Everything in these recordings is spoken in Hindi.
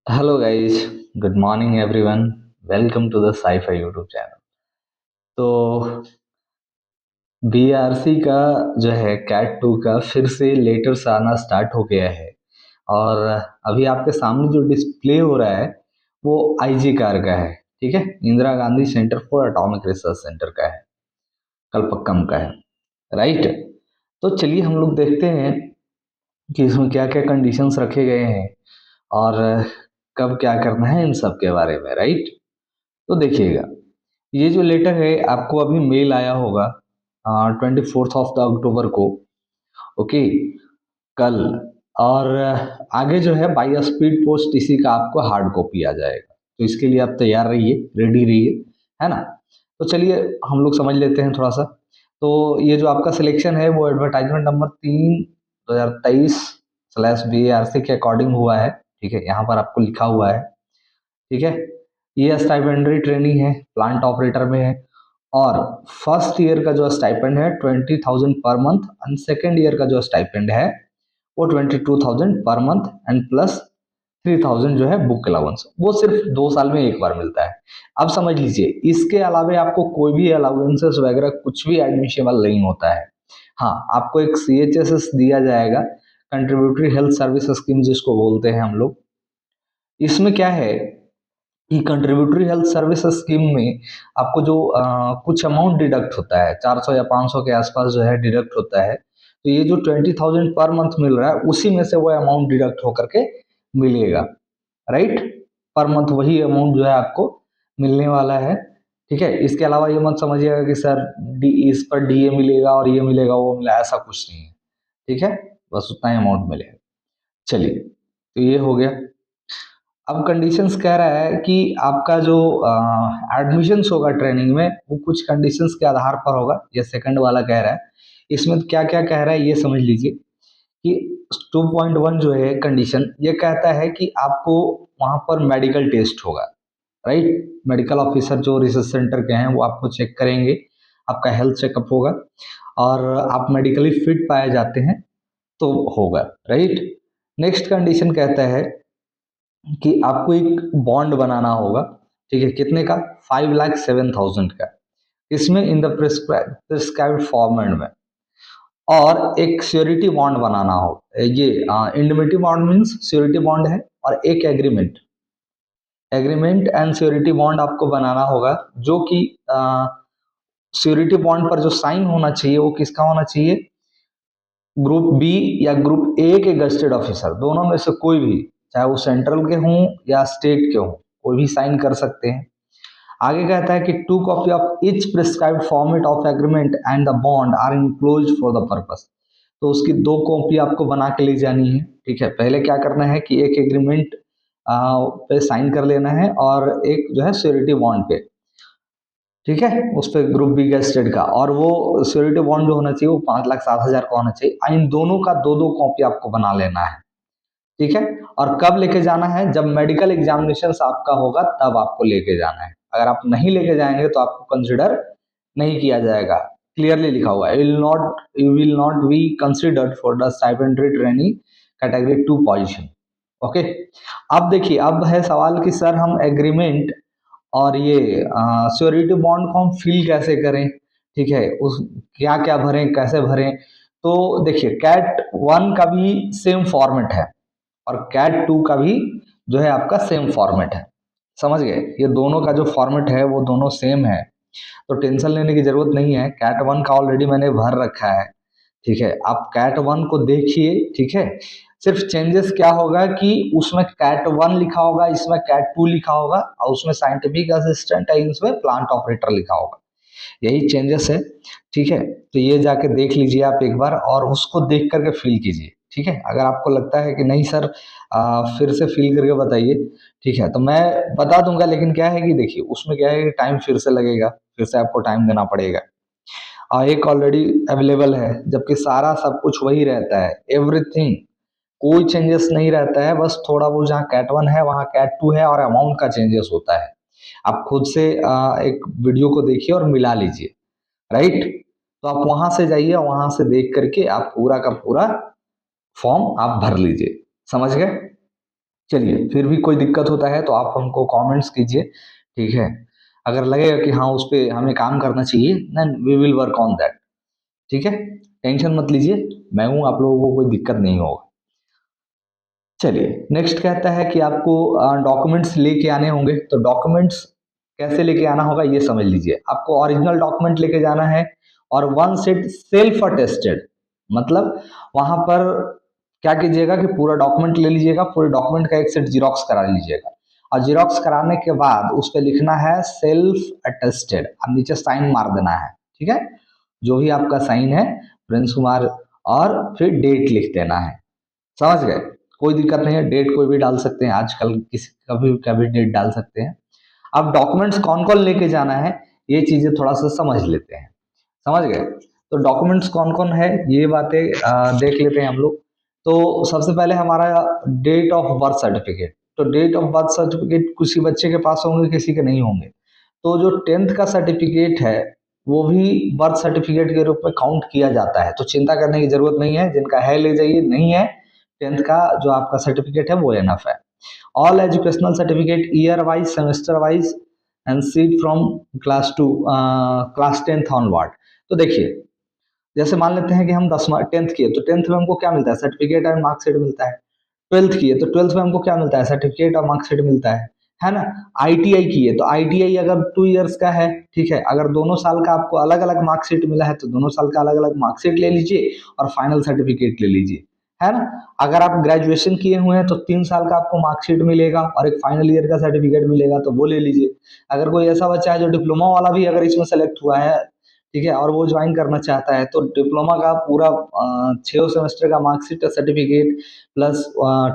Hello guys, good morning everyone. Welcome to the SciFi YouTube channel. तो बीआरसी का जो है कैट 2 का फिर से लेटर्स आना स्टार्ट हो गया है। और अभी आपके सामने जो डिस्प्ले हो रहा है वो आईजी कार का है। ठीक है, Indira Gandhi centre for atomic research centre का है, कलपक्कम का है। राइट। तो चलिए हम लोग देखते हैं कि इसमें क्या क्या कंडीशंस रखे गए हैं और कब क्या करना है इन सब के बारे में। राइट। तो देखिएगा, ये जो लेटर है आपको अभी मेल आया होगा 24 ऑफ द अक्टूबर को। ओके, कल। और आगे जो है बाई स्पीड पोस्ट इसी का आपको हार्ड कॉपी आ जाएगा। तो इसके लिए आप तैयार रहिए, रेडी रहिए, है ना। तो चलिए हम लोग समझ लेते हैं थोड़ा सा। तो ये जो आपका सिलेक्शन है वो एडवर्टाइजमेंट नंबर 3/2023/BARC के अकॉर्डिंग हुआ है। ठीक है, यहाँ पर आपको लिखा हुआ है। ठीक है, ये स्टाइपेंडरी ट्रेनिंग है, प्लांट ऑपरेटर में है। और फर्स्ट ईयर का जो स्टाइपेंड है 20,000 per month, and second year का जो स्टाइपेंड है वो 22,000 पर मंथ एंड प्लस 3,000 जो है बुक अलाउंस। वो सिर्फ 2 साल में एक बार मिलता है। अब समझ लीजिए, इसके अलावे आपको कोई भी अलाउंसेस वगैरह कुछ भी एडमिशनेबल नहीं होता है। हाँ, आपको एक CHSS दिया जाएगा, कंट्रीब्यूटरी हेल्थ सर्विस स्कीम जिसको बोलते हैं हम लोग। इसमें क्या है कि कंट्रीब्यूटरी हेल्थ सर्विस स्कीम में आपको जो कुछ अमाउंट डिडक्ट होता है, 400 या 500 के आसपास जो है डिडक्ट होता है। तो ये जो 20,000 पर मंथ मिल रहा है उसी में से वो अमाउंट डिडक्ट होकर के मिलेगा। राइट। पर मंथ वही अमाउंट जो है आपको मिलने वाला है। ठीक है, इसके अलावा ये मत समझिएगा कि सर डी इस पर डीए मिलेगा और ये मिलेगा वो मिला, ऐसा कुछ नहीं है। ठीक है, बस उतना ही अमाउंट मिलेगा। चलिए, तो ये हो गया। अब कंडीशंस कह रहा है कि आपका जो एडमिशन्स होगा ट्रेनिंग में वो कुछ कंडीशंस के आधार पर होगा। ये सेकंड वाला कह रहा है। इसमें क्या क्या कह रहा है ये समझ लीजिए कि 2.1 जो है कंडीशन ये कहता है कि आपको वहाँ पर मेडिकल टेस्ट होगा। राइट। मेडिकल ऑफिसर जो रिसर्च सेंटर के हैं वो आपको चेक करेंगे, आपका हेल्थ चेकअप होगा और आप मेडिकली फिट पाए जाते हैं तो होगा। राइट। नेक्स्ट कंडीशन कहता है कि आपको एक बॉन्ड बनाना होगा। ठीक है, कितने का? 5,07,000 का। इसमें इन द प्रिस्क्राइब्ड फॉर्मेट में। और एक श्योरिटी बॉन्ड बनाना हो। ये इंडमेनिटी बॉन्ड मीन्स श्योरिटी बॉन्ड है, और एक agreement, agreement and surety bond आपको बनाना होगा। जो कि श्योरिटी बॉन्ड पर जो साइन होना चाहिए वो किसका होना चाहिए? ग्रुप बी या ग्रुप ए के गस्टेड ऑफिसर, दोनों में से कोई भी, चाहे वो सेंट्रल के हों या स्टेट के हों, कोई भी साइन कर सकते हैं। आगे कहता है कि 2 copy of each prescribed format of agreement and the bond are enclosed for the purpose. तो उसकी 2 कॉपी आपको बना के ले जानी है। ठीक है, पहले क्या करना है कि एक एग्रीमेंट पे साइन कर लेना है और एक जो है श्योरिटी बॉन्ड पे। ठीक है, उस पर ग्रुप बी का स्टेट का, और वो श्योरिटी बॉन्ड जो होना चाहिए वो 5,07,000 का होना चाहिए। इन दोनों का दो दो कॉपी आपको बना लेना है। ठीक है, और कब लेके जाना है? जब मेडिकल एग्जामिनेशन आपका होगा तब आपको लेके जाना है। अगर आप नहीं लेके जाएंगे तो आपको कंसिडर नहीं किया जाएगा। क्लियरली लिखा हुआ है, you will not be considered for the stipendiary training category 2 position. Okay. अब देखिए, अब है सवाल कि सर हम एग्रीमेंट और ये श्योरिटी बॉन्ड को हम फिल कैसे करें? ठीक है, उस क्या क्या भरें, कैसे भरें? तो देखिए, कैट 1 का भी सेम फॉर्मेट है और कैट 2 का भी जो है आपका सेम फॉर्मेट है। समझ गए? ये दोनों का जो फॉर्मेट है वो दोनों सेम है, तो टेंशन लेने की जरूरत नहीं है। कैट 1 का ऑलरेडी मैंने भर रखा है। ठीक है, आप कैट 1 को देखिए। ठीक है, सिर्फ चेंजेस क्या होगा कि उसमें कैट 1 लिखा होगा, इसमें कैट 2 लिखा होगा, और उसमें साइंटिफिक असिस्टेंट है, इसमें प्लांट ऑपरेटर लिखा होगा। यही चेंजेस है। ठीक है, तो ये जाके देख लीजिए आप एक बार और उसको देख करके फिल कीजिए। ठीक है, अगर आपको लगता है कि नहीं सर फिर से फिल करके बताइए, ठीक है, तो मैं बता दूंगा। लेकिन क्या है कि देखिए, उसमें क्या है कि टाइम फिर से लगेगा, फिर से आपको टाइम देना पड़ेगा। एक ऑलरेडी अवेलेबल है, जबकि सारा सब कुछ वही रहता है, एवरीथिंग, कोई चेंजेस नहीं रहता है। बस थोड़ा बहुत जहाँ कैट 1 है वहाँ कैट 2 है और अमाउंट का चेंजेस होता है। आप खुद से एक वीडियो को देखिए और मिला लीजिए। राइट। तो आप वहां से जाइए, वहां से देख करके आप पूरा का पूरा फॉर्म आप भर लीजिए। समझ गए? चलिए, फिर भी कोई दिक्कत होता है तो आप हमको कमेंट्स कीजिए, ठीक है। अगर लगेगा कि हाँ उस पे हमें काम करना चाहिए, then we will work on that, ठीक है। टेंशन मत लीजिए, मैं हूँ, आप लोगों को कोई दिक्कत नहीं होगा। चलिए, नेक्स्ट कहता है कि आपको डॉक्यूमेंट्स लेके आने होंगे। तो डॉक्यूमेंट्स कैसे लेके आना होगा ये समझ लीजिए। आपको ओरिजिनल डॉक्यूमेंट लेके जाना है और वन सेट सेल्फ अटेस्टेड, मतलब वहां पर क्या कीजिएगा कि पूरा डॉक्यूमेंट ले लीजिएगा, पूरे डॉक्यूमेंट का एक सेट जीरोक्स करा लीजिएगा और जीरोक्स कराने के बाद उस पर लिखना है सेल्फ अटेस्टेड और नीचे साइन मार देना है, ठीक है। जो भी आपका साइन है प्रिंस कुमार, और फिर डेट लिख देना है, समझ गए। कोई दिक्कत नहीं है, डेट कोई भी डाल सकते हैं, आजकल किसी कभी कभी डेट डाल सकते हैं। अब डॉक्यूमेंट्स कौन कौन लेके जाना है ये चीजें थोड़ा सा समझ लेते हैं, समझ गए। तो डॉक्यूमेंट्स कौन कौन है ये बातें देख लेते हैं हम लोग। तो सबसे पहले हमारा डेट ऑफ बर्थ सर्टिफिकेट। तो डेट ऑफ बर्थ सर्टिफिकेट किसी बच्चे के पास होंगे, किसी के नहीं होंगे। तो जो 10th का सर्टिफिकेट है वो भी बर्थ सर्टिफिकेट के रूप में काउंट किया जाता है, तो चिंता करने की जरूरत नहीं है, जिनका है ले जाइए, नहीं है 10th का जो आपका सर्टिफिकेट है वो एनफ है। All educational certificate year wise, semester wise and sheet from class to class 10th onward. तो देखिए, जैसे मान लेते हैं कि हम 10th किए तो 10th में हमको क्या मिलता है, सर्टिफिकेट एंड मार्कशीट मिलता है। 12th किए तो 12th में हमको क्या मिलता है, सर्टिफिकेट और मार्कशीट मिलता है ना। आईटीआई किए तो आईटीआई अगर 2 इयर्स का है, ठीक है, अगर दोनों साल का आपको अलग अलग मार्कशीट मिला है तो दोनों साल का अलग अलग मार्कशीट ले लीजिए और फाइनल सर्टिफिकेट ले लीजिए, है ना। अगर आप ग्रेजुएशन किए हुए हैं तो 3 साल का आपको मार्कशीट मिलेगा और एक फाइनल ईयर का सर्टिफिकेट मिलेगा, तो वो ले लीजिए। अगर कोई ऐसा बच्चा है जो डिप्लोमा वाला भी अगर इसमें सेलेक्ट हुआ है, ठीक है, और वो ज्वाइन करना चाहता है, तो डिप्लोमा का पूरा 6 सेमेस्टर का मार्कशीट सर्टिफिकेट प्लस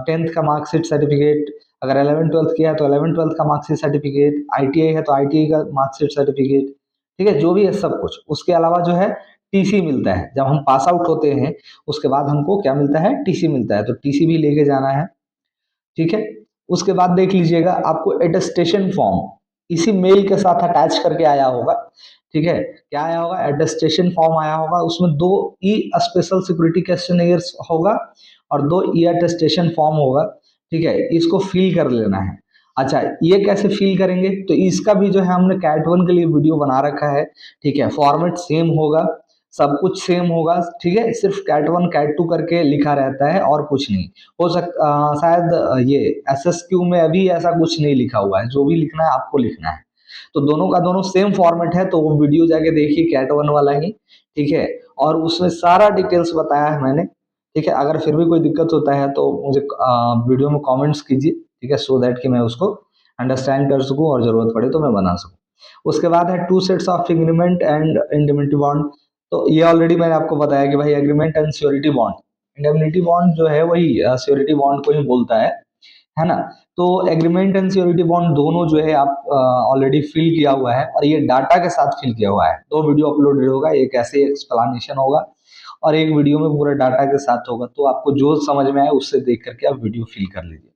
10th का मार्कशीट सर्टिफिकेट, अगर 11th 12th किया है तो 11th 12th का मार्कशीट सर्टिफिकेट, आईटीआई है तो आईटीआई का मार्कशीट सर्टिफिकेट, ठीक है, जो भी है सब कुछ। उसके अलावा जो है टीसी मिलता है, जब हम पास आउट होते हैं उसके बाद हमको क्या मिलता है, टीसी मिलता है, तो टीसी भी लेके जाना है, ठीक है। उसके बाद देख लीजिएगा आपको एटेस्टेशन फॉर्म इसी मेल के साथ अटैच करके आया होगा, ठीक है। क्या आया होगा, एटेस्टेशन फॉर्म आया होगा, उसमें 2 स्पेशल सिक्योरिटी क्वेश्चन होगा और 2 अटेस्टेशन फॉर्म होगा, ठीक है। इसको फिल कर लेना है। अच्छा, ये कैसे फिल करेंगे, तो इसका भी जो है हमने कैट 1 के लिए वीडियो बना रखा है, ठीक है। फॉर्मेट सेम होगा, सब कुछ सेम होगा, ठीक है, सिर्फ कैट 1 कैट 2 करके लिखा रहता है और कुछ नहीं। हो सकता शायद ये एसएसक्यू में अभी ऐसा कुछ नहीं लिखा हुआ है, जो भी लिखना है आपको लिखना है। तो दोनों का दोनों सेम फॉर्मेट है, तो वो वीडियो जाके देखिए कैट 1 वाला ही, ठीक है। और उसमें सारा डिटेल्स बताया है मैंने, ठीक है। अगर फिर भी कोई दिक्कत होता है तो मुझे वीडियो में कमेंट्स कीजिए, ठीक है, सो दैट कि मैं उसको अंडरस्टैंड कर सकूं और जरूरत पड़े तो मैं बना सकूं। उसके बाद है 2 sets of agreement and indemnity bond. तो ये ऑलरेडी मैंने आपको बताया कि भाई agreement and surety bond, indemnity bond जो है वही श्योरिटी बॉन्ड को ही बोलता है ना। तो एग्रीमेंट एंड श्योरिटी बॉन्ड दोनों जो है आप ऑलरेडी फिल किया हुआ है और ये डाटा के साथ फिल किया हुआ है। 2 वीडियो अपलोडेड होगा, एक ऐसे एक्सप्लेनेशन होगा और एक वीडियो में पूरा डाटा के साथ होगा, तो आपको जो समझ में आए उससे देख करके आप वीडियो फिल कर लीजिए।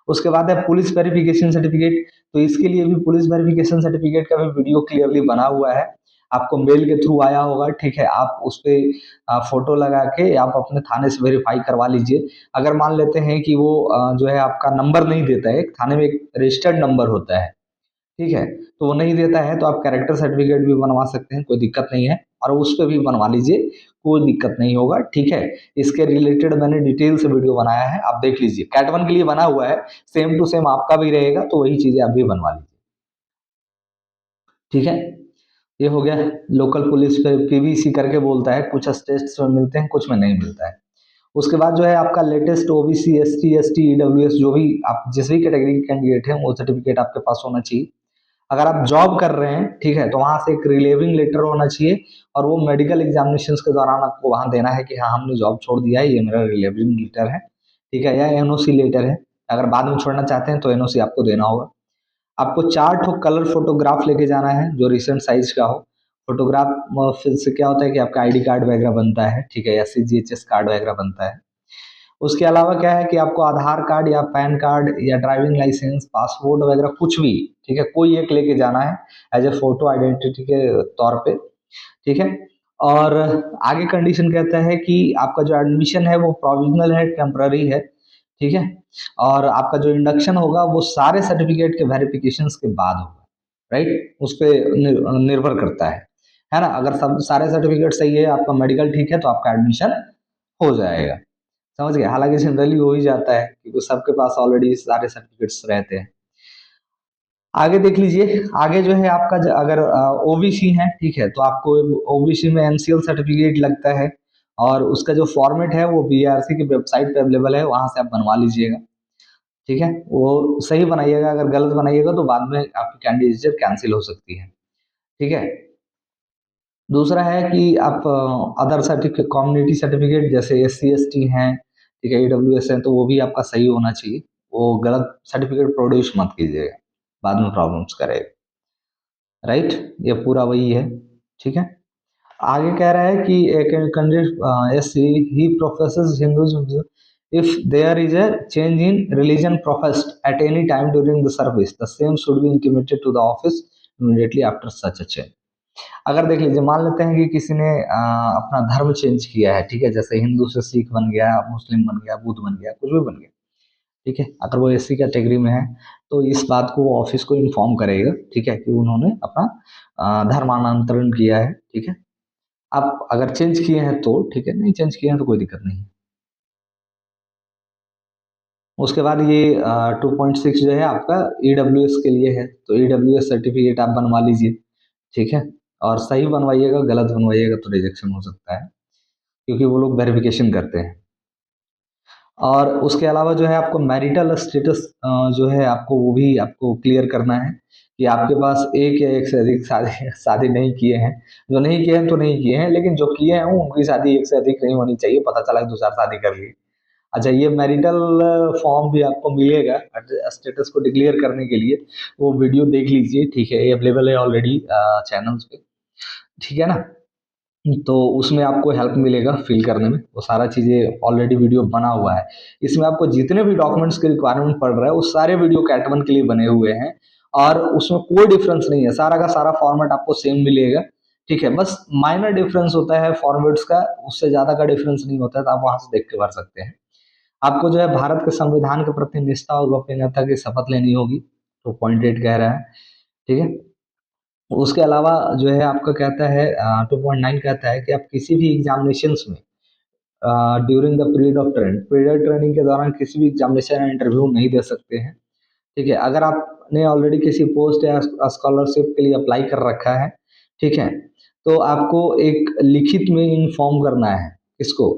उसके बाद है पुलिस वेरिफिकेशन सर्टिफिकेट। तो इसके लिए भी पुलिस वेरिफिकेशन सर्टिफिकेट का भी वीडियो क्लियरली बना हुआ है, आपको मेल के थ्रू आया होगा, ठीक है। आप उस पर फोटो लगा के आप अपने थाने से वेरीफाई करवा लीजिए। अगर मान लेते हैं कि वो जो है आपका नंबर नहीं देता है, थाने में एक रजिस्टर्ड नंबर होता है, ठीक है, तो वो नहीं देता है तो आप कैरेक्टर सर्टिफिकेट भी बनवा सकते हैं, कोई दिक्कत नहीं है, और उस पर भी बनवा लीजिए, कोई दिक्कत नहीं होगा, ठीक है। इसके रिलेटेड मैंने डिटेल से वीडियो बनाया है, आप देख लीजिए, कैट 1 के लिए बना हुआ है, सेम टू सेम आपका भी रहेगा, तो वही चीजें आप भी बनवा लीजिए, ठीक है। ये हो गया। लोकल पुलिस पे पीवीसी करके बोलता है, कुछ स्टेट्स में मिलते हैं, कुछ में नहीं मिलता है। उसके बाद जो है आपका latest OBC ST ST EWS जो भी आप जिस भी कैटेगरी के कैंडिडेट हैं वो सर्टिफिकेट आपके पास होना चाहिए। अगर आप जॉब कर रहे हैं, ठीक है, तो वहां से एक रिलीविंग लेटर होना चाहिए और वो मेडिकल एग्जामिनेशन के दौरान आपको वहां देना है कि हाँ हमने जॉब छोड़ दिया है, ये मेरा रिलीविंग लेटर है, ठीक है, या एनओसी लेटर है। अगर बाद में छोड़ना चाहते हैं तो एनओसी आपको देना होगा। आपको 4 ठो कलर फोटोग्राफ लेके जाना है जो रिसेंट साइज का हो। फोटोग्राफ फिर से क्या होता है कि आपका आईडी कार्ड वगैरह बनता है, ठीक है, या सीजीएचएस कार्ड वगैरह बनता है। उसके अलावा क्या है कि आपको आधार कार्ड या पैन कार्ड या ड्राइविंग लाइसेंस पासपोर्ट वगैरह कुछ भी, ठीक है, कोई एक लेके जाना है एज ए फोटो आइडेंटिटी के तौर पे, ठीक है। और आगे कंडीशन कहता है कि आपका जो एडमिशन है वो प्रोविजनल है, टेम्पररी है, ठीक है। और आपका जो इंडक्शन होगा वो सारे सर्टिफिकेट के वेरिफिकेशंस के बाद होगा, राइट, उस पर निर्भर करता है ना। अगर सब सारे सर्टिफिकेट सही है, आपका मेडिकल ठीक है, तो आपका एडमिशन हो जाएगा, समझ गए। हालांकि जनरली हो ही जाता है क्योंकि सबके पास ऑलरेडी सारे सर्टिफिकेट्स रहते हैं। आगे देख लीजिए, आगे जो है आपका अगर ओबीसी है, ठीक है, तो आपको ओबीसी में एनसीएल सर्टिफिकेट लगता है, और उसका जो फॉर्मेट है वो बीआरसी की वेबसाइट पे अवेलेबल है, वहां से आप बनवा लीजिएगा, ठीक है। वो सही बनाइएगा, अगर गलत बनाइएगा तो बाद में आपकी कैंडिडेचर कैंसिल हो सकती है, ठीक है। दूसरा है कि आप अदर सर्टिफिकेट, कम्युनिटी सर्टिफिकेट जैसे एससी एसटी हैं, ठीक है, ईडब्ल्यूएस है, तो वो भी आपका सही होना चाहिए। वो गलत सर्टिफिकेट प्रोड्यूस मत कीजिएगा, बाद में प्रॉब्लम्स करेगा, राइट। ये पूरा वही है, ठीक है। आगे कह रहा है कि एक candidate S he प्रोफेसेस Hinduism if there is a change in religion professed at any time during the service, the same should be intimated to the office immediately after such a change. अगर देख लीजिए, मान लेते हैं कि किसी ने अपना धर्म चेंज किया है, ठीक है, जैसे हिंदू से सिख बन गया, मुस्लिम बन गया, बुद्ध बन गया, कुछ भी बन गया, ठीक है, अगर वो एससी कैटेगरी में है तो इस बात को वो ऑफिस को इन्फॉर्म करेगा, ठीक है, कि उन्होंने अपना धर्मांतरण किया है, ठीक है। आप अगर चेंज किए हैं तो ठीक है, नहीं चेंज किए हैं तो कोई दिक्कत नहीं है। उसके बाद ये 2.6 जो है आपका ईडब्ल्यूएस के लिए है, तो ईडब्ल्यूएस सर्टिफिकेट आप बनवा लीजिए, ठीक है। और सही बनवाइएगा, गलत बनवाइएगा तो रिजेक्शन हो सकता है, क्योंकि वो लोग वेरिफिकेशन करते हैं। और उसके अलावा जो है आपको मैरिटल स्टेटस जो है आपको वो भी आपको क्लियर करना है कि आपके पास एक या एक से अधिक शादी शादी नहीं किए हैं। जो नहीं किए हैं तो नहीं किए हैं, लेकिन जो किए हैं उनकी शादी एक से अधिक नहीं होनी चाहिए, पता चला कि दो चार शादी कर ली। अच्छा, ये मैरिटल फॉर्म भी आपको मिलेगा स्टेटस को डिक्लेयर करने के लिए, वो वीडियो देख लीजिए, ठीक है, ये अवेलेबल है ऑलरेडी चैनल्स पे, ठीक है ना। तो उसमें आपको हेल्प मिलेगा फिल करने में, वो सारा चीज़ें ऑलरेडी वीडियो बना हुआ है। इसमें आपको जितने भी डॉक्यूमेंट्स की रिक्वायरमेंट पड़ रहा है वो सारे वीडियो कैट वन के लिए बने हुए हैं, और उसमें कोई डिफरेंस नहीं है, सारा का सारा फॉर्मेट आपको सेम मिलेगा, ठीक है। बस माइनर डिफरेंस होता है फॉर्मेट्स का, उससे ज़्यादा का डिफरेंस नहीं होता है, तो आप वहां से देख के भर सकते हैं। आपको जो है भारत के संविधान के प्रति निष्ठा और गोपनीयता की शपथ लेनी होगी, तो पॉइंट 8 कह रहा है, ठीक है। उसके अलावा जो है आपका कहता है 2.9 कहता है कि आप किसी भी एग्जामिनेशंस में ड्यूरिंग द पीरियड ट्रेनिंग के दौरान किसी भी एग्जामिनेशन या इंटरव्यू नहीं दे सकते हैं, ठीक है। अगर आपने ऑलरेडी किसी पोस्ट या स्कॉलरशिप के लिए अप्लाई कर रखा है, ठीक है, तो आपको एक लिखित में इन्फॉर्म करना है इसको,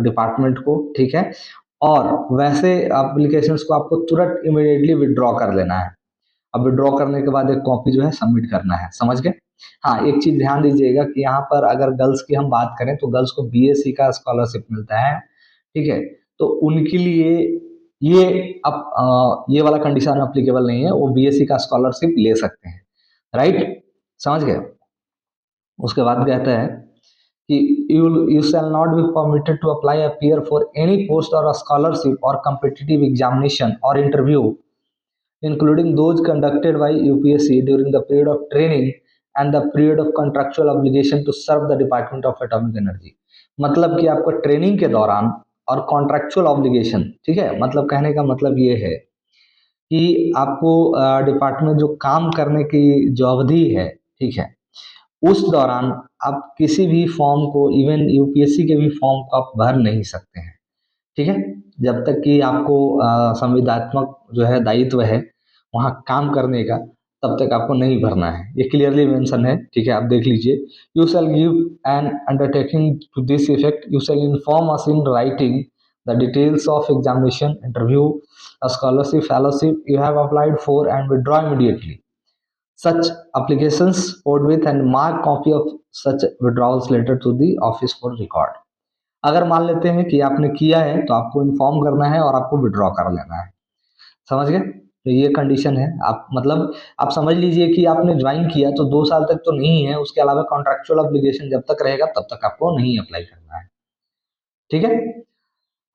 डिपार्टमेंट को, ठीक है। और वैसे एप्लीकेशंस को आपको तुरंत इमीडिएटली विड्रॉ कर लेना है। अब विड्रॉ करने के बाद एक कॉपी जो है सबमिट करना है, समझ गए। हाँ, एक चीज ध्यान दीजिएगा कि यहाँ पर अगर गर्ल्स की हम बात करें तो गर्ल्स को बीएससी का स्कॉलरशिप मिलता है, ठीक है। तो उनके लिए ये अब ये वाला कंडीशन अप्लीकेबल नहीं है, वो बीएससी का स्कॉलरशिप ले सकते हैं, राइट, समझ गए। उसके बाद कहता है कि you shall not be permitted to apply appear for any post or a scholarship or competitive examination or interview including those conducted by UPSC during the period of training and the period of contractual obligation to serve the Department of Atomic Energy। मतलब कि आपको ट्रेनिंग के दौरान और कॉन्ट्रेक्चुअल ऑब्लिगेशन, ठीक है, मतलब कहने का मतलब ये है कि आपको डिपार्टमेंट जो काम करने की जो अवधि है, ठीक है, उस दौरान आप किसी भी फॉर्म को, इवन यूपीएससी के भी फॉर्म को आप भर नहीं सकते हैं, ठीक है। जब तक कि आपको संविदात्मक जो है दायित्व है वहाँ काम करने का, तब तक आपको नहीं भरना है, ये क्लियरली मेंशन है, ठीक है, आप देख लीजिए। You shall give an undertaking to this effect, you shall inform us in writing the details of examination, interview, scholarship, fellowship you have applied for and withdraw immediately such applications forthwith and mark copy of such withdrawals letter to the office for record। अगर मान लेते हैं कि आपने किया है तो आपको इन्फॉर्म करना है और आपको विड्रॉ कर लेना है, समझ गए। तो ये कंडीशन है, आप मतलब आप समझ लीजिए कि आपने ज्वाइन किया तो 2 साल तक तो नहीं है, उसके अलावा कॉन्ट्रेक्चुअल ऑब्लिगेशन जब तक रहेगा तब तक आपको नहीं अप्लाई करना है, ठीक है।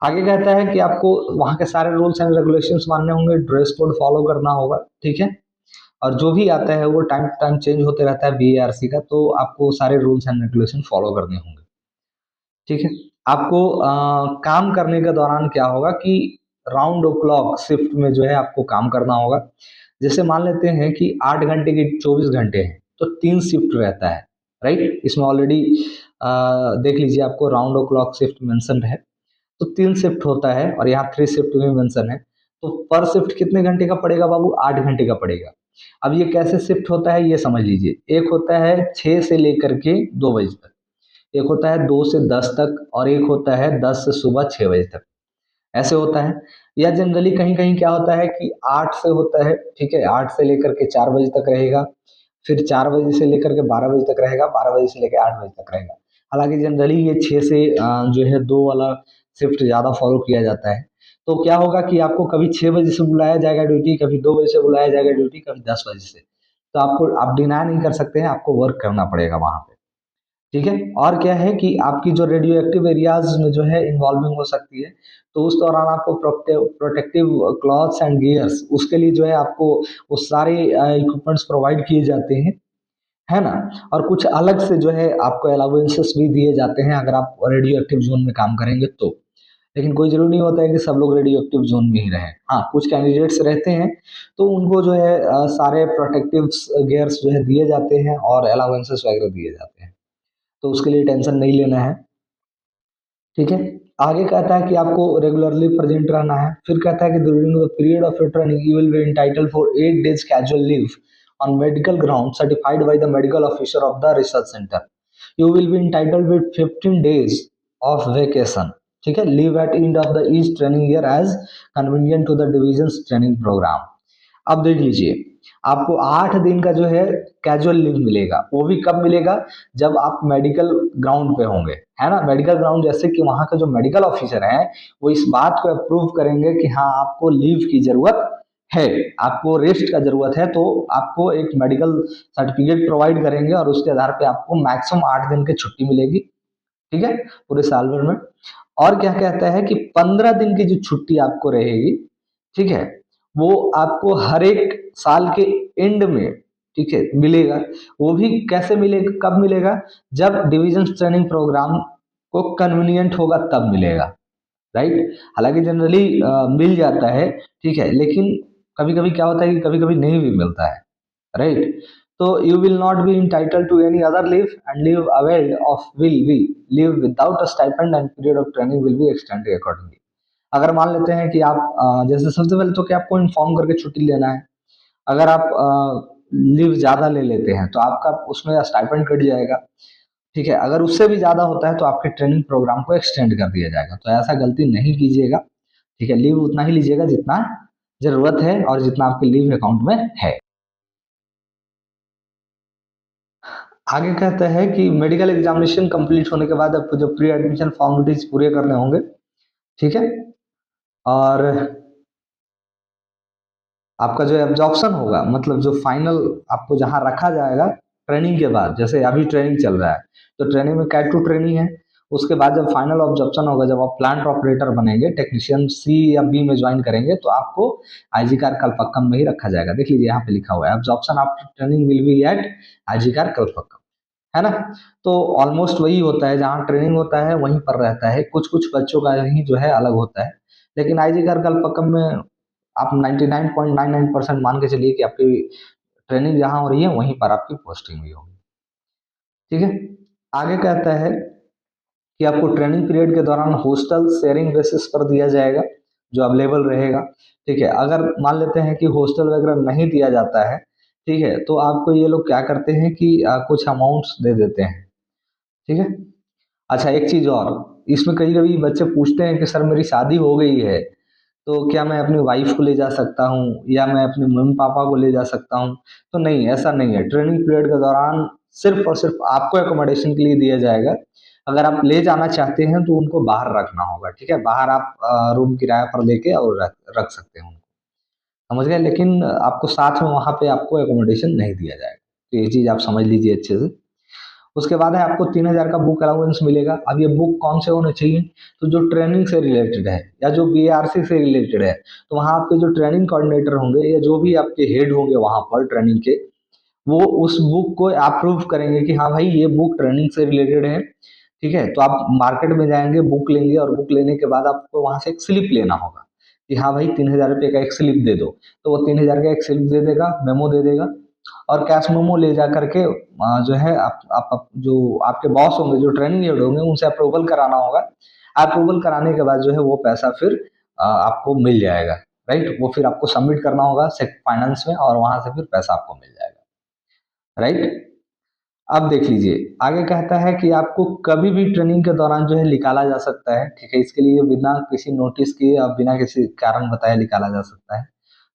आगे कहता है कि आपको वहाँ के सारे रूल्स एंड रेगुलेशंस मानने होंगे, ड्रेस कोड फॉलो करना होगा, ठीक है। और जो भी आता है वो टाइम टू टाइम चेंज होते रहता है बीएआरसी का, तो आपको सारे रूल्स एंड रेगुलेशन फॉलो करने होंगे, ठीक है। आपको काम करने के दौरान क्या होगा कि राउंड ओ क्लॉक शिफ्ट में जो है आपको काम करना होगा। जैसे मान लेते हैं कि 8 घंटे की 24 घंटे हैं, तो 3 शिफ्ट रहता है, राइट? इसमें ऑलरेडी देख लीजिए, आपको राउंड ओ क्लॉक शिफ्ट मेंशन है, तो 3 शिफ्ट होता है और यहाँ 3 शिफ्ट में मेंशन है। तो पर शिफ्ट कितने घंटे का पड़ेगा बाबू? 8 घंटे का पड़ेगा। अब ये कैसे शिफ्ट होता है ये समझ लीजिए। एक होता है 6 से लेकर के 2 बजे तक, एक होता है 2 से 10 तक, और एक होता है 10 से सुबह 6 बजे तक, ऐसे होता है। या जनरली कहीं कहीं क्या होता है कि 8 से होता है, ठीक है, 8 से लेकर के 4 बजे तक रहेगा, फिर 4 बजे से लेकर के 12 बजे तक रहेगा, 12 बजे से लेकर 8 बजे तक रहेगा। हालांकि जनरली ये 6 से जो है 2 वाला शिफ्ट ज़्यादा फॉलो किया जाता है। तो क्या होगा कि आपको कभी 6 बजे से बुलाया जाएगा ड्यूटी, कभी 2 बजे से बुलाया जाएगा ड्यूटी, कभी 10 बजे से। तो आपको, आप डिनाई नहीं कर सकते हैं, आपको वर्क करना पड़ेगा वहाँ पे, ठीक है। और क्या है कि आपकी जो रेडियो एक्टिव एरियाज में जो है इन्वॉल्विंग हो सकती है, तो उस दौरान आपको प्रोटेक्टिव क्लॉथ्स एंड गियर्स, उसके लिए जो है आपको वो सारे इक्विपमेंट्स प्रोवाइड किए जाते हैं, है ना। और कुछ अलग से जो है आपको अलाउंसेस भी दिए जाते हैं अगर आप रेडियो एक्टिव जोन में काम करेंगे तो। लेकिन कोई जरूरी नहीं होता है कि सब लोग रेडियो एक्टिव जोन में ही रहें। हाँ, कुछ कैंडिडेट्स रहते हैं तो उनको जो है सारे प्रोटेक्टिव गियर्स जो है दिए जाते हैं और अलाउंसेस वगैरह दिए जाते हैं, तो उसके लिए टेंशन नहीं लेना है, ठीक है। आगे कहता है कि आपको रेगुलरली प्रेजेंट रहना है। फिर कहता है कि during the period of your training you will be entitled for 8 days casual leave on medical ground certified by the medical officer of the research centre. You will be entitled with 15 days of vacation, ठीक है, leave at end of the each training year as convenient to the division training programme. अब देख लीजिए, आपको 8 दिन का जो है कैजुअल लीव मिलेगा। वो भी कब मिलेगा? जब आप मेडिकल ग्राउंड पे होंगे, है ना। मेडिकल ग्राउंड जैसे कि वहाँ का जो मेडिकल ऑफिसर है वो इस बात को अप्रूव करेंगे कि हाँ आपको लीव की जरूरत है, आपको रेस्ट का जरूरत है, तो आपको एक मेडिकल सर्टिफिकेट प्रोवाइड करेंगे और उसके आधार पे आपको मैक्सिमम 8 दिन की छुट्टी मिलेगी, ठीक है, पूरे साल भर में। और क्या कहता है कि 15 दिन की जो छुट्टी आपको रहेगी, ठीक है, वो आपको हर एक साल के एंड में, ठीक है, मिलेगा। वो भी कैसे मिलेगा, कब मिलेगा? जब डिवीजन ट्रेनिंग प्रोग्राम को कन्वीनियंट होगा तब मिलेगा, राइट। हालांकि जनरली मिल जाता है, ठीक है, लेकिन कभी कभी क्या होता है कि कभी कभी नहीं भी मिलता है, राइट। तो you will not be entitled to any other leave and leave availed of will be leave without a stipend and period of training will be extended accordingly. अगर मान लेते हैं कि आप जैसे सबसे पहले तो क्या आपको इन्फॉर्म करके छुट्टी लेना है। अगर आप लीव ज़्यादा ले लेते हैं तो आपका उसमें स्टाइपेंड कट जाएगा, ठीक है। अगर उससे भी ज़्यादा होता है तो आपके ट्रेनिंग प्रोग्राम को एक्सटेंड कर दिया जाएगा। तो ऐसा गलती नहीं कीजिएगा, ठीक है। लीव उतना ही लीजिएगा जितना ज़रूरत है और जितना आपके लीव अकाउंट में है। आगे कहते हैं कि मेडिकल एग्जामिनेशन कंप्लीट होने के बाद आपको जो प्री एडमिशन फॉर्मेलिटीज पूरे करने होंगे, ठीक है। और आपका जो एब्जॉर्प्शन होगा, मतलब जो फाइनल आपको जहां रखा जाएगा ट्रेनिंग के बाद, जैसे अभी ट्रेनिंग चल रहा है तो ट्रेनिंग में कैट टू ट्रेनिंग है। उसके बाद जब फाइनल ऑब्जॉर्प्शन होगा, जब आप प्लांट ऑपरेटर बनेंगे, टेक्नीशियन सी या बी में ज्वाइन करेंगे, तो आपको आईजी कार कलपक्कम में ही रखा जाएगा। देख लीजिए यहाँ पे लिखा हुआ है absorption after training will be at IGCAR Kalpakkam, है ना। तो ऑलमोस्ट वही होता है, जहाँ ट्रेनिंग होता है वहीं पर रहता है। कुछ कुछ बच्चों का ही जो है अलग होता है, लेकिन आईजी कार कलपक्कम में आप 99.99% मान के चलिए कि आपकी ट्रेनिंग जहाँ हो रही है वहीं पर आपकी पोस्टिंग भी होगी, ठीक है। आगे कहता है कि आपको ट्रेनिंग पीरियड के दौरान हॉस्टल शेयरिंग बेसिस पर दिया जाएगा, जो अवेलेबल रहेगा, ठीक है। अगर मान लेते हैं कि हॉस्टल वगैरह नहीं दिया जाता है, ठीक है, तो आपको ये लोग क्या करते हैं कि कुछ अमाउंट्स दे देते हैं, ठीक है। अच्छा, एक चीज और, इसमें कई कभी बच्चे पूछते हैं कि सर मेरी शादी हो गई है तो क्या मैं अपनी वाइफ को ले जा सकता हूँ या मैं अपने मम्मी पापा को ले जा सकता हूँ? तो नहीं, ऐसा नहीं है। ट्रेनिंग पीरियड के दौरान सिर्फ और सिर्फ आपको एकोमोडेशन के लिए दिया जाएगा। अगर आप ले जाना चाहते हैं तो उनको बाहर रखना होगा, ठीक है। बाहर आप रूम किराए पर लेके और रख सकते हैं उनको, समझ गए। लेकिन आपको साथ में वहां पे आपको एकोमोडेशन नहीं दिया जाएगा, तो ये चीज आप समझ लीजिए अच्छे से। उसके बाद है आपको 3,000 का बुक अलाउंस मिलेगा। अब ये बुक कौन से होने चाहिए? तो जो ट्रेनिंग से रिलेटेड है या जो बीआरसी से रिलेटेड है, तो वहाँ आपके जो ट्रेनिंग कोऑर्डिनेटर होंगे या जो भी आपके हेड होंगे वहाँ पर ट्रेनिंग के, वो उस बुक को अप्रूव करेंगे कि हाँ भाई ये बुक ट्रेनिंग से रिलेटेड है, ठीक है। तो आप मार्केट में जाएंगे, बुक लेंगे और बुक लेने के बाद आपको वहां से एक स्लिप लेना होगा कि हाँ भाई 3,000 रुपये का एक स्लिप दे दो, तो वो 3,000 का एक स्लिप दे देगा, मेमो दे देगा, और कैश मेमो ले जा करके जो है आप जो आपके बॉस होंगे, जो ट्रेनिंग लीड होंगे, उनसे अप्रूवल कराना होगा। अप्रूवल कराने के बाद जो है वो पैसा फिर आपको मिल जाएगा, राइट। वो फिर आपको सबमिट करना होगा सेक्ट फाइनेंस में, और वहां से फिर पैसा आपको मिल जाएगा, राइट। अब देख लीजिए आगे कहता है कि आपको कभी भी ट्रेनिंग के दौरान जो है निकाला जा सकता है, ठीक है। इसके लिए बिना किसी नोटिस के या बिना किसी कारण बताए निकाला जा सकता है।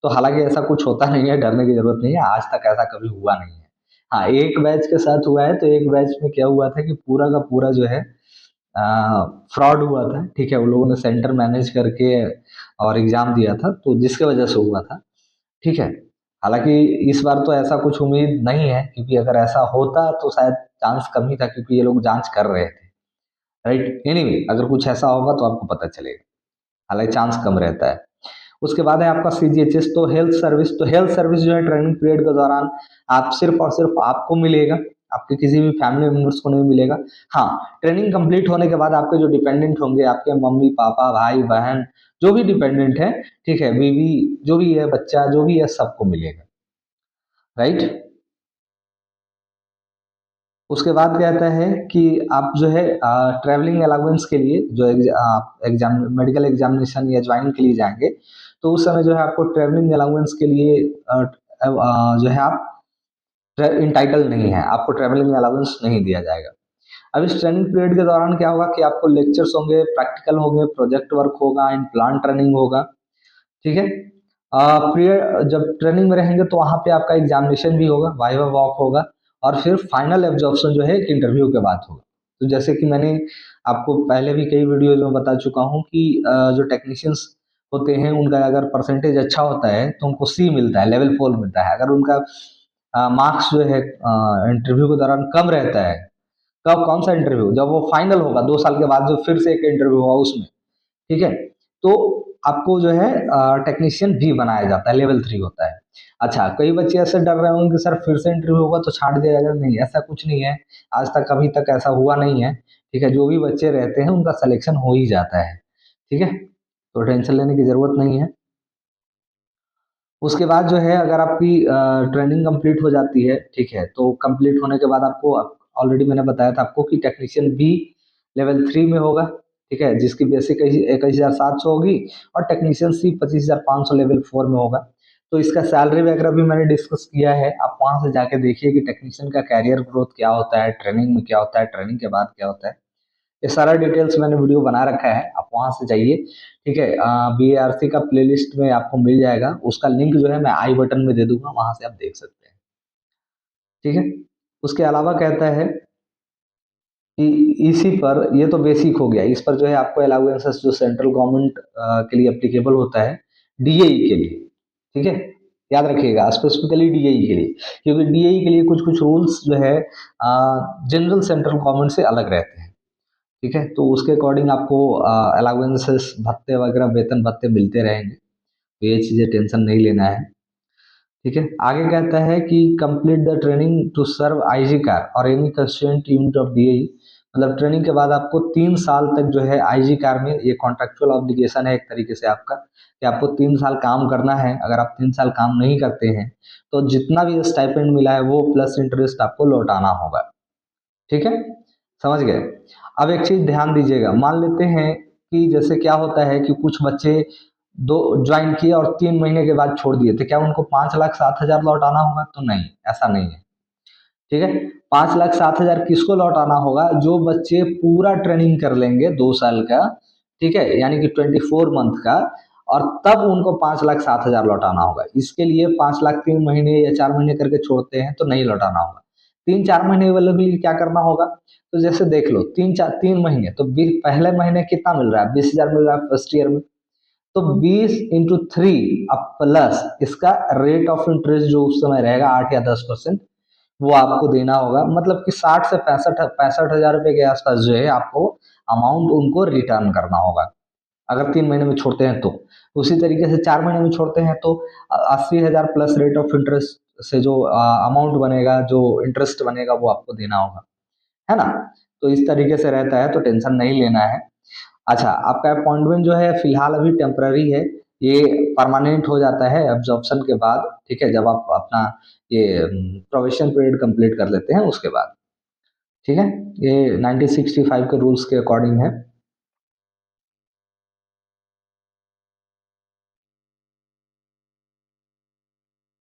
तो हालांकि ऐसा कुछ होता नहीं है, डरने की जरूरत नहीं है, आज तक ऐसा कभी हुआ नहीं है। हाँ, एक बैच के साथ हुआ है। तो एक बैच में क्या हुआ था कि पूरा का पूरा जो है फ्रॉड हुआ था, ठीक है। उन लोगों ने सेंटर मैनेज करके और एग्जाम दिया था, तो जिसके वजह से हुआ था, ठीक है। हालांकि इस बार तो ऐसा कुछ उम्मीद नहीं है, क्योंकि अगर ऐसा होता तो शायद चांस कम ही था, क्योंकि ये लोग जांच कर रहे थे, राइट। एनीवे, अगर कुछ ऐसा होगा तो आपको पता चलेगा, हालांकि चांस कम रहता है। उसके बाद है आपका सीजीएचएस, तो हेल्थ सर्विस। तो हेल्थ सर्विस जो है ट्रेनिंग पीरियड के दौरान आप सिर्फ और सिर्फ आपको मिलेगा, आपके किसी भी फैमिली मेंबर्स को नहीं मिलेगा। हाँ, ट्रेनिंग कंप्लीट होने के बाद आपके जो डिपेंडेंट होंगे, आपके मम्मी पापा भाई बहन, जो भी डिपेंडेंट है, ठीक है, बीवी, जो भी है, बच्चा जो भी है, सबको मिलेगा, राइट। उसके बाद कहता है कि आप जो है ट्रैवलिंग अलाउंस के लिए जो आप एग्जाम मेडिकल एग्जामिनेशन या ज्वाइनिंग के लिए जाएंगे, तो उस समय जो है आपको ट्रैवलिंग अलाउंस के लिए जो है आप इंटाइटल नहीं है, आपको ट्रैवलिंग अलाउंस नहीं दिया जाएगा। अब इस ट्रेनिंग पीरियड के दौरान क्या होगा कि आपको लेक्चर्स होंगे, प्रैक्टिकल होंगे, प्रोजेक्ट वर्क होगा, इन प्लान ट्रेनिंग होगा, ठीक है। पीरियड जब ट्रेनिंग में रहेंगे तो वहां पे आपका एग्जामिनेशन भी होगा, वाइवा वॉक होगा, और फिर फाइनल एब्जॉर्प्शन जो है इंटरव्यू के बाद होगा। तो जैसे कि मैंने आपको पहले भी कई वीडियोज में बता चुका हूँ कि जो टेक्नीशियंस होते हैं उनका अगर परसेंटेज अच्छा होता है तो उनको सी मिलता है, लेवल 4 मिलता है। अगर उनका मार्क्स जो है इंटरव्यू के दौरान कम रहता है, कब कौन सा इंटरव्यू, जब वो फाइनल होगा 2 साल के बाद, जो फिर से एक इंटरव्यू होगा उसमें, ठीक है, तो आपको जो है टेक्नीशियन भी बनाया जाता है, लेवल 3 होता है। अच्छा, कई बच्चे ऐसे डर रहे होंगे कि सर फिर से इंटरव्यू होगा तो छाट दिया जाएगा, नहीं, ऐसा कुछ नहीं है। आज तक अभी तक ऐसा हुआ नहीं है, ठीक है। जो भी बच्चे रहते हैं उनका सिलेक्शन हो ही जाता है, ठीक है, तो टेंशन लेने की जरूरत नहीं है। उसके बाद जो है अगर आपकी ट्रेनिंग कंप्लीट हो जाती है, ठीक है, तो कंप्लीट होने के बाद आपको, ऑलरेडी मैंने बताया था आपको कि टेक्नीशियन बी लेवल 3 में होगा, ठीक है, जिसकी बेसिक 21,700 होगी, और टेक्नीशियन सी 25,500 लेवल 4 में होगा। तो इसका सैलरी वगैरह भी मैंने डिस्कस किया है, आप वहां से जाके देखिए कि टेक्नीशियन का कैरियर ग्रोथ क्या होता है, ट्रेनिंग में क्या होता है, ट्रेनिंग के बाद क्या होता है। ये सारा डिटेल्स मैंने वीडियो बना रखा है, आप वहां से जाइए, ठीक है। BARC का प्लेलिस्ट में आपको मिल जाएगा, उसका लिंक जो है मैं आई बटन में दे दूंगा, वहां से आप देख सकते हैं, ठीक है। उसके अलावा कहता है कि इसी पर, ये तो बेसिक हो गया, इस पर जो है आपको अलाउंसेस जो सेंट्रल गवर्नमेंट के लिए एप्लीकेबल होता है, डीएई के लिए, ठीक है, याद रखिएगा स्पेसिफिकली डीएई के लिए, क्योंकि डीएई के लिए कुछ कुछ रूल्स जो है जनरल सेंट्रल गवर्नमेंट से अलग रहते हैं, ठीक है। तो उसके अकॉर्डिंग आपको अलाउंसेस, भत्ते वगैरह, वेतन भत्ते मिलते रहेंगे, तो ये चीजें टेंशन नहीं लेना है, ठीक है। आगे कहता है कि complete the training to serve IGCAR or any constituent unit of DAE. मतलब ट्रेनिंग के बाद आपको 3 साल तक जो है आईजी कार में, ये कॉन्ट्रेक्चुअल ऑब्लिगेशन है एक तरीके से आपका, कि आपको 3 साल काम करना है। अगर आप 3 साल काम नहीं करते हैं तो जितना भी स्टाइपेंड मिला है वो प्लस इंटरेस्ट आपको लौटाना होगा, ठीक है, समझ गए। अब एक चीज ध्यान दीजिएगा, मान लेते हैं कि जैसे क्या होता है कि कुछ बच्चे दो ज्वाइन किए और 3 महीने के बाद छोड़ दिए, तो क्या उनको 5,07,000 लौटाना होगा? तो नहीं, ऐसा नहीं है, ठीक है। 5,07,000 किसको लौटाना होगा? जो बच्चे पूरा ट्रेनिंग कर लेंगे 2 साल का, ठीक है, यानी कि 24 मंथ का, और तब उनको 5,07,000 लौटाना होगा। इसके लिए 5 लाख 3 महीने या 4 महीने करके छोड़ते हैं तो नहीं लौटाना होगा। 3-4 महीने वाले के लिए क्या करना होगा? तो जैसे देख लो, 3 महीने तो पहले महीने कितना मिल रहा है? 20,000 मिल रहा है फर्स्ट ईयर में। तो 20 × 3 अब प्लस इसका रेट ऑफ इंटरेस्ट जो उस समय रहेगा 8 या 10%, वो आपको देना होगा। मतलब कि 60 से 65 हजार रुपए के आसपास जो है आपको अमाउंट उनको रिटर्न करना होगा, अगर 3 महीने में छोड़ते हैं तो। उसी तरीके से 4 महीने में छोड़ते हैं तो 80,000 प्लस रेट ऑफ इंटरेस्ट से जो अमाउंट बनेगा, जो इंटरेस्ट बनेगा, वो आपको देना होगा, है ना। तो इस तरीके से रहता है, तो टेंशन नहीं लेना है। अच्छा, आपका अपॉइंटमेंट जो है फिलहाल अभी टेम्पररी है, ये परमानेंट हो जाता है एब्जॉर्प्शन के बाद, ठीक है, जब आप अपना ये प्रोबेशन पीरियड कंप्लीट कर लेते हैं उसके बाद, ठीक है। ये 1965 के रूल्स के अकॉर्डिंग है।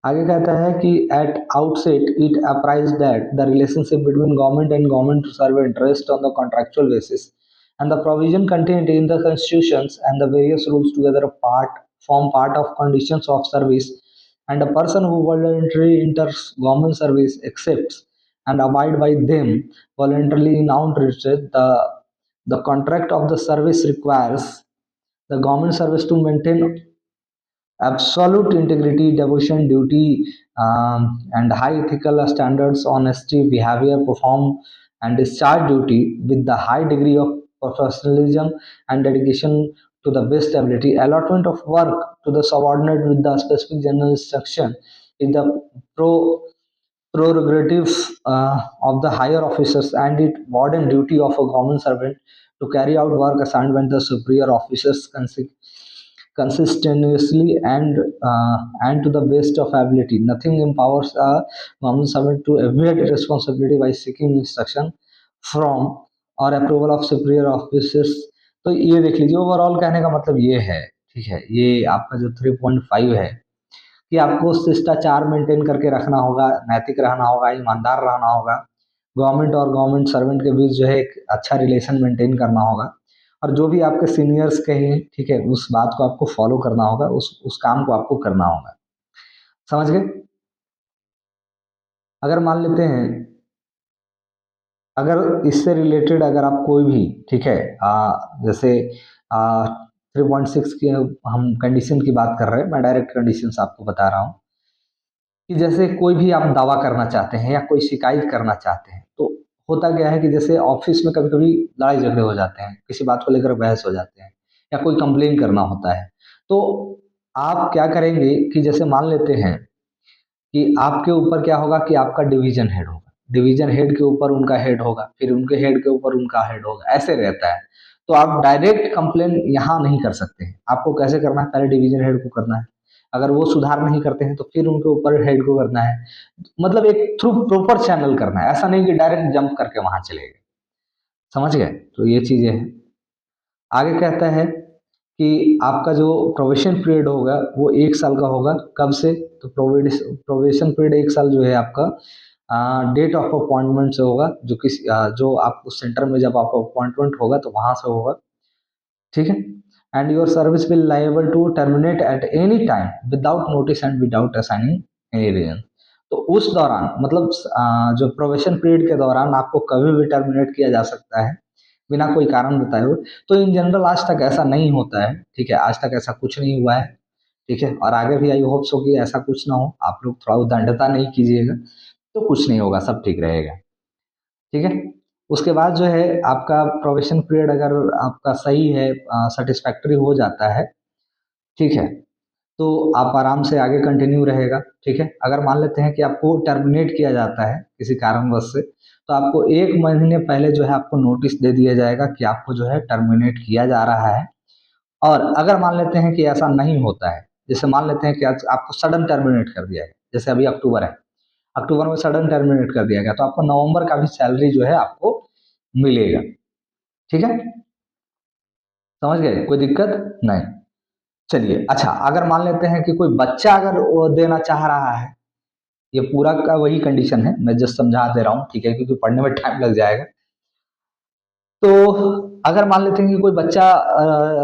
आगे कहता है कि at outset it apprise that the relationship between government and government servant rest on the contractual basis and the provision contained in the constitutions and the various rules together form part of conditions of service, and a person who voluntarily enters government service accepts and abide by them voluntarily in outreach. The contract of the service requires the government service to maintain absolute integrity, devotion, duty, and high ethical standards, honesty, behavior, perform and discharge duty with the high degree of professionalism and dedication to the best ability. Allotment of work to the subordinate with the specific general instruction is the pro prerogative of the higher officers, and it warden duty of a government servant to carry out work assigned when the superior officers consistently and to the best of ability. Nothing empowers a government servant to evade responsibility by seeking instruction from और अप्रूवल ऑफ सुपीरियर ऑफिसर्स। तो ये देख लीजिए, ओवरऑल कहने का मतलब ये है, ठीक है। ये आपका जो 3.5 है कि आपको शिष्टाचार मेंटेन करके रखना होगा, नैतिक रहना होगा, ईमानदार रहना होगा, गवर्नमेंट और गवर्नमेंट सर्वेंट के बीच जो है एक अच्छा रिलेशन मेंटेन करना होगा, और जो भी आपके सीनियर्स कहें, ठीक है, उस बात को आपको फॉलो करना होगा, उस काम को आपको करना होगा। समझ गए? अगर मान लेते हैं, अगर इससे रिलेटेड अगर आप कोई भी, ठीक है, जैसे 3.6 की हम कंडीशन की बात कर रहे हैं, मैं डायरेक्ट कंडीशंस आपको बता रहा हूँ कि जैसे कोई भी आप दावा करना चाहते हैं या कोई शिकायत करना चाहते हैं, तो होता क्या है कि जैसे ऑफिस में कभी-कभी लड़ाई झगड़े हो जाते हैं, किसी बात को लेकर बहस हो जाते हैं या कोई कंप्लेन करना होता है। तो आप क्या करेंगे कि जैसे मान लेते हैं कि आपके ऊपर क्या होगा कि आपका डिवीजन हेड होगा, डिवीजन हेड के ऊपर उनका हेड होगा, फिर उनके हेड के ऊपर उनका हेड होगा, ऐसे रहता है। तो आप डायरेक्ट कंप्लेन यहाँ नहीं कर सकते हैं। आपको कैसे करना है, पहले डिवीजन हेड को करना है, अगर वो सुधार नहीं करते हैं तो फिर उनके ऊपर हेड को करना है। मतलब एक थ्रू प्रॉपर चैनल करना है, ऐसा नहीं कि डायरेक्ट जंप करके वहां चले गए। समझ गए? तो ये चीजें हैं। आगे कहता है कि आपका जो प्रोबेशन पीरियड होगा वो 1 साल का होगा। कब से? तो प्रोबेशन पीरियड 1 साल जो है आपका डेट ऑफ अपॉइंटमेंट से होगा, जो किसी जो आप उस सेंटर में जब आपका अपॉइंटमेंट होगा तो वहां से होगा, ठीक है। And your service will liable to terminate at any time without notice and without assigning any reason. तो उस दौरान मतलब जो प्रोबेशन पीरियड के दौरान आपको कभी भी टर्मिनेट किया जा सकता है बिना कोई कारण बताए हुए। तो इन जनरल आज तक ऐसा नहीं होता है, ठीक है, आज तक ऐसा कुछ नहीं हुआ है, ठीक है, और आगे भी आई होप सो कि ऐसा कुछ ना हो। आप लोग थोड़ा उद्दंडता नहीं कीजिएगा तो कुछ नहीं होगा, सब ठीक रहेगा, ठीक है। उसके बाद जो है आपका प्रोबेशन पीरियड अगर आपका सही है, सेटिस्फैक्टरी हो जाता है, ठीक है, तो आप आराम से आगे कंटिन्यू रहेगा, ठीक है। अगर मान लेते हैं कि आपको टर्मिनेट किया जाता है किसी कारणवश से, तो आपको 1 महीने पहले जो है आपको नोटिस दे दिया जाएगा कि आपको जो है टर्मिनेट किया जा रहा है। और अगर मान लेते हैं कि ऐसा नहीं होता है, जैसे मान लेते हैं कि आज आपको सडन टर्मिनेट कर दिया गया, जैसे अभी अक्टूबर है, अक्टूबर में सडन टर्मिनेट कर दिया गया, तो आपको नवंबर का भी सैलरी जो है आपको मिलेगा, ठीक है। समझ गए? कोई दिक्कत नहीं। चलिए, अच्छा, अगर मान लेते हैं कि कोई बच्चा अगर वो देना चाह रहा है, ये पूरा का वही कंडीशन है, मैं जस्ट समझा दे रहा हूँ, ठीक है, क्योंकि पढ़ने में टाइम लग जाएगा। तो अगर मान लेते हैं कि कोई बच्चा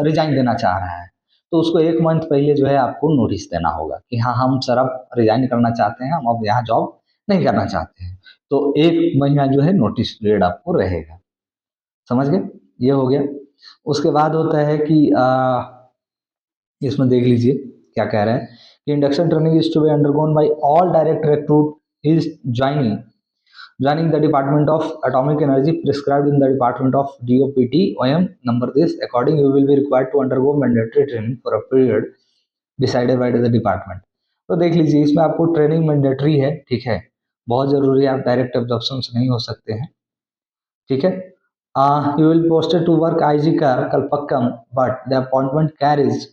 रिजाइन देना चाह रहा है, तो उसको 1 मंथ पहले जो है आपको नोटिस देना होगा कि हाँ, हम सर अब रिजाइन करना चाहते हैं, हम अब यहाँ जॉब नहीं करना चाहते हैं। तो 1 महीना जो है नोटिस पीरियड आपको रहेगा। समझ गए? ये हो गया। उसके बाद होता है कि इसमें देख लीजिए क्या कह रहा है कि induction training is to be undergone by all direct recruit is joining the Department of Atomic Energy prescribed in the Department of DOPT OM number this. According, you will be required to undergo mandatory training for a period decided by the department. तो देख लीजिए, इसमें आपको ट्रेनिंग मैंडेटरी है, ठीक है, बहुत जरूरी है, आप डायरेक्ट एब्जॉर्प्शन से नहीं हो सकते हैं, ठीक है। You will posted to work IGCAR Kalpakkam but the appointment carries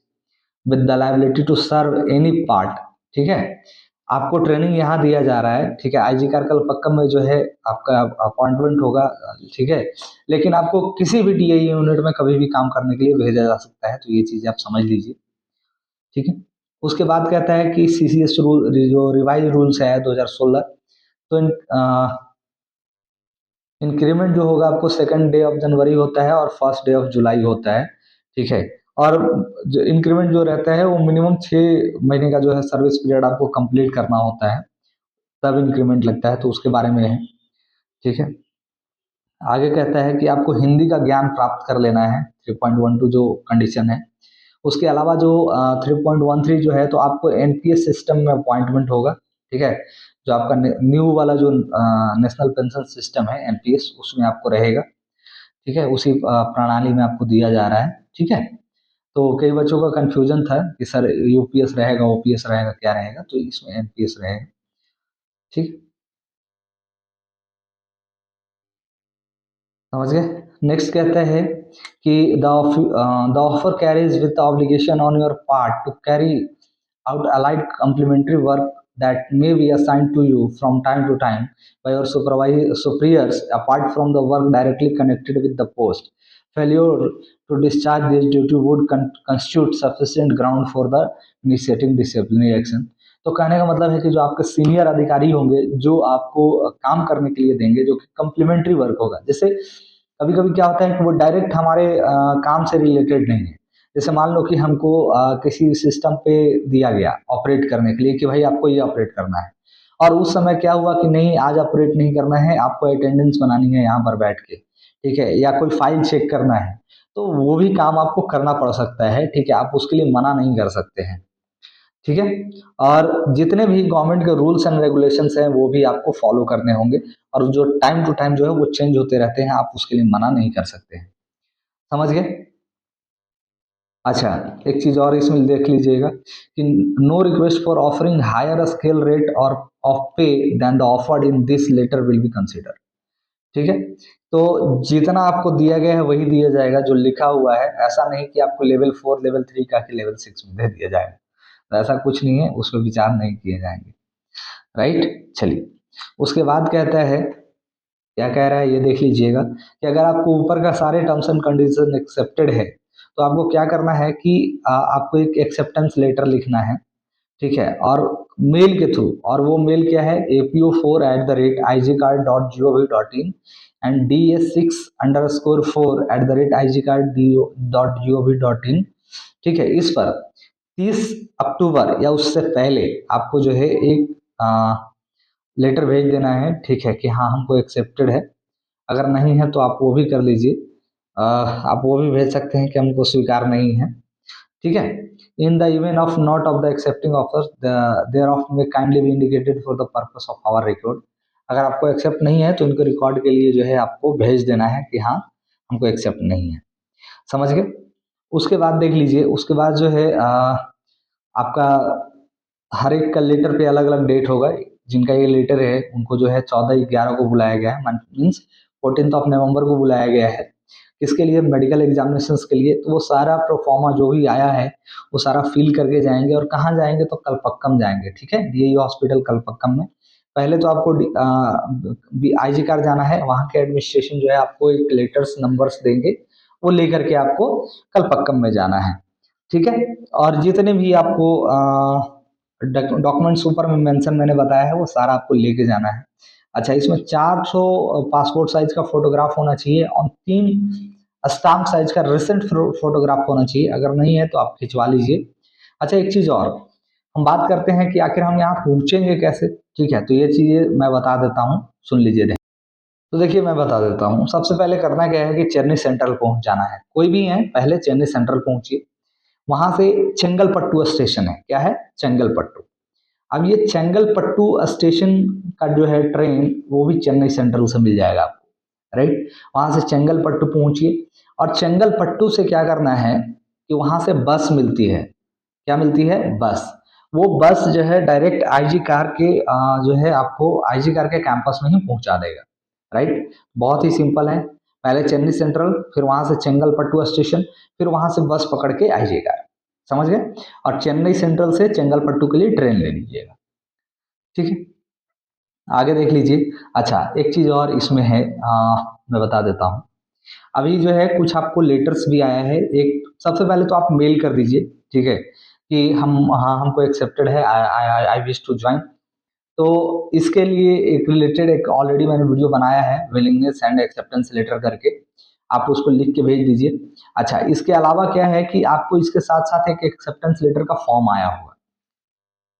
with the liability to serve any part, ठीक है। आपको ट्रेनिंग यहाँ दिया जा रहा है, ठीक है। आईजी कार कलपक्कम में जो है आपका अपॉइंटमेंट होगा, ठीक है, लेकिन आपको किसी भी डीआई यूनिट में कभी भी काम करने के लिए भेजा जा सकता है, तो ये चीज़ आप समझ लीजिए, ठीक है। उसके बाद कहता है कि सीसीएस रूल जो रिवाइज रूल्स है 2016, तो इंक्रीमेंट जो होगा आपको सेकंड डे ऑफ जनवरी होता है और फर्स्ट डे ऑफ जुलाई होता है, ठीक है। और जो इंक्रीमेंट जो रहता है वो मिनिमम 6 महीने का जो है सर्विस पीरियड आपको कंप्लीट करना होता है, तब इंक्रीमेंट लगता है, तो उसके बारे में है, ठीक है। आगे कहता है कि आपको हिंदी का ज्ञान प्राप्त कर लेना है, 3.12 जो कंडीशन है। उसके अलावा जो 3.13 जो है, तो आपको एनपीएस सिस्टम में अपॉइंटमेंट होगा, ठीक है। जो आपका न्यू वाला जो नेशनल पेंशन सिस्टम है एनपीएस, उसमें आपको रहेगा, ठीक है। उसी प्रणाली में आपको दिया जा रहा है, ठीक है। तो कई बच्चों का कंफ्यूजन था कि सर यूपीएस रहेगा, ओपीएस रहेगा, क्या रहेगा, तो इसमें एनपीएस रहेगा, ठीक, समझ गए। नेक्स्ट कहता है कि the offer carries with the obligation on your part two carry out allied complementary work that may be assigned to you from time to time by your superiors apart from the work directly connected with the post. Failure to discharge this duty would constitute sufficient ground for the initiating disciplinary action. तो कहने का मतलब है कि जो आपके सीनियर अधिकारी होंगे जो आपको काम करने के लिए देंगे, जो कि कम्प्लीमेंट्री वर्क होगा, जैसे कभी कभी क्या होता है कि वो डायरेक्ट हमारे काम से रिलेटेड नहीं है। जैसे मान लो कि हमको किसी सिस्टम पे दिया गया ऑपरेट करने के लिए कि भाई आपको ये ऑपरेट करना है, और उस समय क्या हुआ कि नहीं आज ऑपरेट नहीं करना है, आपको अटेंडेंस बनानी है यहाँ पर बैठ के, ठीक है, या कोई फाइल चेक करना है, तो वो भी काम आपको करना पड़ सकता है, ठीक है। आप उसके लिए मना नहीं कर सकते हैं, ठीक है। और जितने भी गवर्नमेंट के रूल्स एंड रेगुलेशंस हैं वो भी आपको फॉलो करने होंगे, और जो टाइम टू टाइम जो है वो चेंज होते रहते हैं, आप उसके लिए मना नहीं कर सकते हैं, समझ गए। अच्छा, एक चीज और इसमें देख लीजिएगा कि no request for offering higher scale rate or of pay than the offered in this letter will be consider, ठीक है। तो जितना आपको दिया गया है वही दिया जाएगा जो लिखा हुआ है, ऐसा नहीं कि आपको लेवल 4 लेवल 3 का कि लेवल 6 में दे दिया जाएगा, तो ऐसा कुछ नहीं है, उस पर विचार नहीं किए जाएंगे, राइट। चलिए, उसके बाद कहता है, क्या कह रहा है ये देख लीजिएगा कि अगर आपको ऊपर का सारे टर्म्स एंड कंडीशन एक्सेप्टेड है, तो आपको क्या करना है कि आपको एक एक्सेप्टेंस लेटर लिखना है, ठीक है, और मेल के थ्रू, और वो मेल क्या है, apo4@igcard.gov.in एंड da6_4@igcard.gov.in, ठीक है। इस पर 30 अक्टूबर या उससे पहले आपको जो है एक लेटर भेज देना है, ठीक है, कि हाँ हमको एक्सेप्टेड है। अगर नहीं है तो आप वो भी कर लीजिए, आप वो भी भेज सकते हैं कि हमको स्वीकार नहीं है, ठीक है। In the event of not of the accepting offer thereof may kindly be indicated for the purpose of our record. अगर आपको एक्सेप्ट नहीं है तो इनको रिकॉर्ड के लिए जो है आपको भेज देना है कि हाँ हमको एक्सेप्ट नहीं है, समझ गए। उसके बाद देख लीजिए, उसके बाद जो है आपका हर एक का लेटर पे अलग अलग डेट होगा। जिनका ये लेटर है उनको जो है 14/11 को बुलाया गया है, मीन्स 14 नवंबर को बुलाया गया है, किसके लिए, मेडिकल एग्जामिनेशंस के लिए। तो वो सारा प्रोफॉर्मा जो भी आया है वो सारा फिल करके जाएंगे, और कहाँ जाएंगे, तो कलपक्कम जाएंगे, ठीक है, डीएयू हॉस्पिटल कलपक्कम में। पहले तो आपको आईजी कार जाना है, वहाँ के एडमिनिस्ट्रेशन जो है आपको एक लेटर्स नंबर्स देंगे, वो लेकर के आपको कलपक्कम में जाना है, ठीक है। और जितने भी आपको डॉक्यूमेंट्स ऊपर में मेंशन मैंने बताया है वो सारा आपको लेके जाना है। अच्छा, इसमें 400 पासपोर्ट साइज का फोटोग्राफ होना चाहिए, और 3 स्टाम्प साइज का रिसेंट फोटोग्राफ होना चाहिए, अगर नहीं है तो आप खिंचवा लीजिए। अच्छा, एक चीज और हम बात करते हैं कि आखिर हम यहाँ पहुंचेंगे कैसे, ठीक है, तो ये चीजें मैं बता देता हूँ, सुन लीजिए। तो देखिए मैं बता देता हूँ, सबसे पहले करना क्या है कि चेन्नई सेंट्रल पहुंच जाना है, कोई भी है पहले चेन्नई सेंट्रल पहुंचिए। वहां से चेंगलपट्टू स्टेशन है, क्या है, चेंगलपट्टू। अब ये चेंगलपट्टू स्टेशन का जो है ट्रेन वो भी चेन्नई सेंट्रल से मिल जाएगा आपको, राइट। वहां से चेंगलपट्टू पहुंचिए, और चेंगलपट्टू से क्या करना है कि वहां से बस मिलती है, क्या मिलती है, बस। वो बस जो है डायरेक्ट आईजी कार के जो है आपको आईजी कार के कैंपस में ही पहुंचा देगा, राइट। बहुत ही सिंपल है, पहले चेन्नई सेंट्रल, फिर वहां से चेंगलपट्टू स्टेशन, फिर वहां से बस पकड़ के आईजी कार, समझ गए। और चेन्नई सेंट्रल से चेंगलपट्टू के लिए ट्रेन ले लीजिएगा, ठीक है। आगे देख लीजिए। अच्छा, एक चीज और इसमें है, मैं बता देता हूँ। अभी जो है कुछ आपको लेटर्स भी आया है। एक सबसे पहले तो आप मेल कर दीजिए, ठीक है, कि हम, हाँ हमको एक्सेप्टेड है, आई आई विश टू ज्वाइन। तो इसके लिए एक रिलेटेड एक ऑलरेडी मैंने वीडियो बनाया है, विलिंगनेस एंड एक्सेप्टेंस लेटर करके, आप उसको लिख के भेज दीजिए। अच्छा, इसके अलावा क्या है कि आपको इसके साथ साथ एक एक्सेप्टेंस लेटर का फॉर्म आया होगा,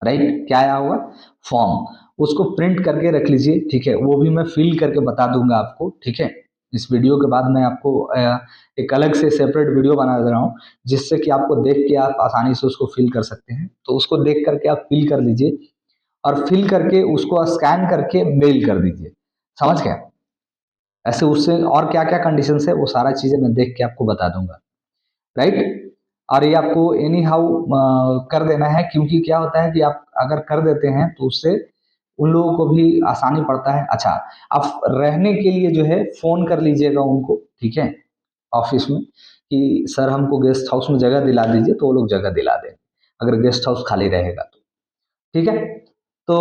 राइट, क्या आया होगा, फॉर्म। उसको प्रिंट करके रख लीजिए, ठीक है, वो भी मैं फिल करके बता दूंगा आपको, ठीक है। इस वीडियो के बाद मैं आपको एक अलग से सेपरेट वीडियो बना दे रहा हूँ, जिससे कि आपको देख के आप आसानी से उसको फिल कर सकते हैं। तो उसको देख करके आप फिल कर लीजिए, और फिल करके उसको स्कैन करके मेल कर दीजिए, समझ गए। ऐसे उससे और क्या क्या कंडीशन है वो सारा चीजें मैं देख के आपको बता दूंगा, राइट। और ये आपको एनी हाउ कर देना है, क्योंकि क्या होता है कि आप अगर कर देते हैं तो उससे उन लोगों को भी आसानी पड़ता है। अच्छा, आप रहने के लिए जो है फोन कर लीजिएगा उनको, ठीक है, ऑफिस में, कि सर हमको गेस्ट हाउस में जगह दिला दीजिए, तो वो लोग जगह दिला दें, अगर गेस्ट हाउस खाली रहेगा तो, ठीक है। तो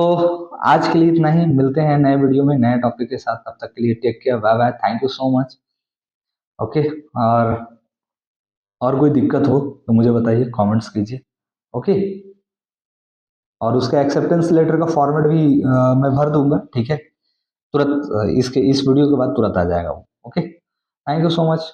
आज के लिए इतना ही, मिलते हैं नए वीडियो में नए टॉपिक के साथ। तब तक के लिए take care, bye bye, thank you so much. Okay. और कोई दिक्कत हो तो मुझे बताइए, कमेंट्स कीजिए, ओके। और उसका एक्सेप्टेंस लेटर का फॉर्मेट भी मैं भर दूंगा, ठीक है, तुरंत इसके इस वीडियो के बाद तुरंत आ जाएगा वो, okay. Thank you so much.